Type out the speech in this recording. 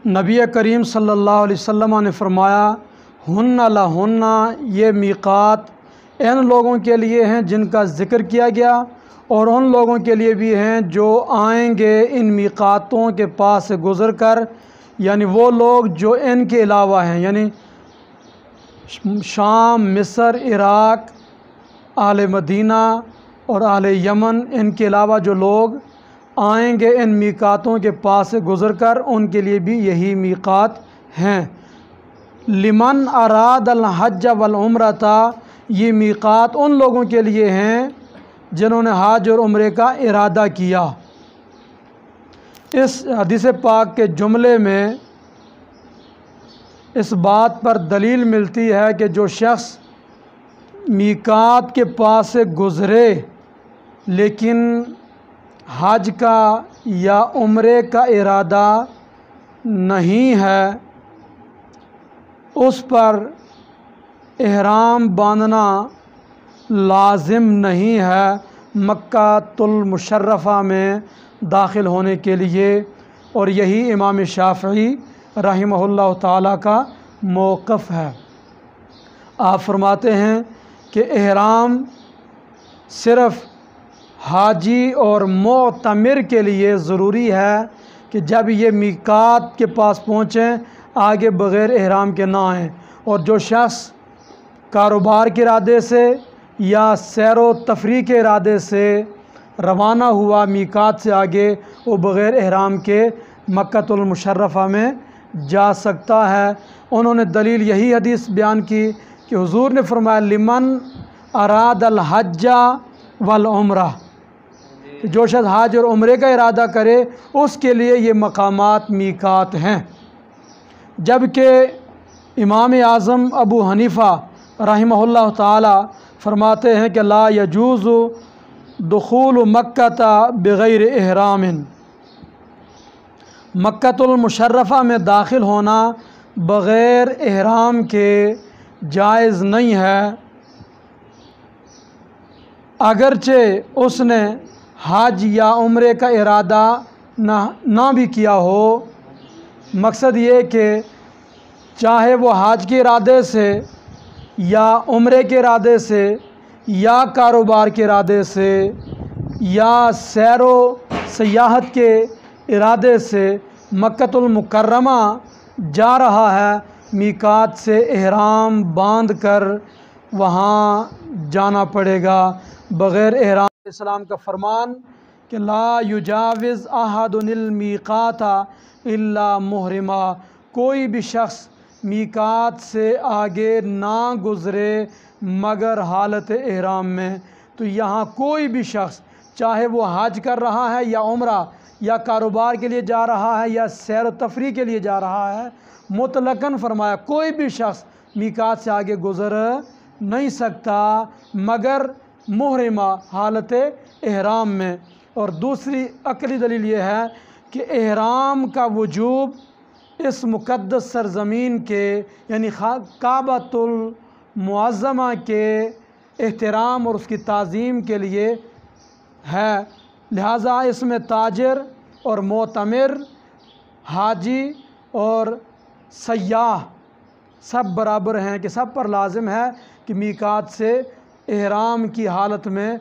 نبی کریم صلی اللہ علیہ وسلم نے فرمایا ہن لہن، یہ میقات ان لوگوں کے لیے ہیں جن کا ذکر کیا گیا، اور ان لوگوں کے لیے بھی ہیں جو آئیں گے ان میقاتوں کے پاس سے گزر کر، یعنی وہ لوگ جو ان کے علاوہ ہیں، یعنی شام، مصر، عراق، اہل مدینہ اور اہل یمن، ان کے علاوہ جو لوگ آئیں گے ان میقاتوں کے پاس سے گزر کر، ان کے لیے بھی یہی میقات ہیں۔ لمن اراد الحج والعمرۃ، یہ میقات ان لوگوں کے لیے ہیں جنہوں نے حج اور عمرے کا ارادہ کیا۔ اس حدیث پاک کے جملے میں اس بات پر دلیل ملتی ہے کہ جو شخص میقات کے پاس سے گزرے لیکن حج کا یا عمرے کا ارادہ نہیں ہے، اس پر احرام باندھنا لازم نہیں ہے مکہ المشرفہ میں داخل ہونے کے لیے، اور یہی امام شافعی رحمہ اللہ تعالیٰ کا موقف ہے۔ آپ فرماتے ہیں کہ احرام صرف حاجی اور معتمر کے لیے ضروری ہے کہ جب یہ میقات کے پاس پہنچیں آگے بغیر احرام کے نہ آئیں، اور جو شخص کاروبار کے ارادے سے یا سیر و تفریح کے ارادے سے روانہ ہوا میقات سے آگے، وہ بغیر احرام کے مکہ المشرفہ میں جا سکتا ہے۔ انہوں نے دلیل یہی حدیث بیان کی کہ حضور نے فرمایا لمن اراد الحج والعمرہ، کہ جو شخص حج اور عمرے کا ارادہ کرے اس کے لیے یہ مقامات میقات ہیں۔ جبکہ امام اعظم ابو حنیفہ رحمہ اللہ تعالی فرماتے ہیں کہ لا یجوز دخول مکہ بغیر احرام، مکہ المشرفہ میں داخل ہونا بغیر احرام کے جائز نہیں ہے، اگرچہ اس نے حج یا عمرے کا ارادہ نہ بھی کیا ہو۔ مقصد یہ کہ چاہے وہ حج کے ارادے سے یا عمرے کے ارادے سے یا کاروبار کے ارادے سے یا سیر و سیاحت کے ارادے سے مکہ المکرمہ جا رہا ہے، میقات سے احرام باندھ کر وہاں جانا پڑے گا بغیر احرام۔ اسلام کا فرمان کہ لا یجاوز احد المیقات الا محرما، کوئی بھی شخص میقات سے آگے نہ گزرے مگر حالت احرام میں۔ تو یہاں کوئی بھی شخص چاہے وہ حج کر رہا ہے یا عمرہ یا کاروبار کے لیے جا رہا ہے یا سیر و تفریح کے لیے جا رہا ہے، مطلقاً فرمایا کوئی بھی شخص میقات سے آگے گزر نہیں سکتا مگر محرمہ، حالت احرام میں۔ اور دوسری عقلی دلیل یہ ہے کہ احرام کا وجوب اس مقدس سرزمین کے یعنی کعبۃ المعظمہ کے احترام اور اس کی تعظیم کے لیے ہے، لہٰذا اس میں تاجر اور معتمر، حاجی اور سیاح سب برابر ہیں کہ سب پر لازم ہے کہ میقات سے احرام کی حالت میں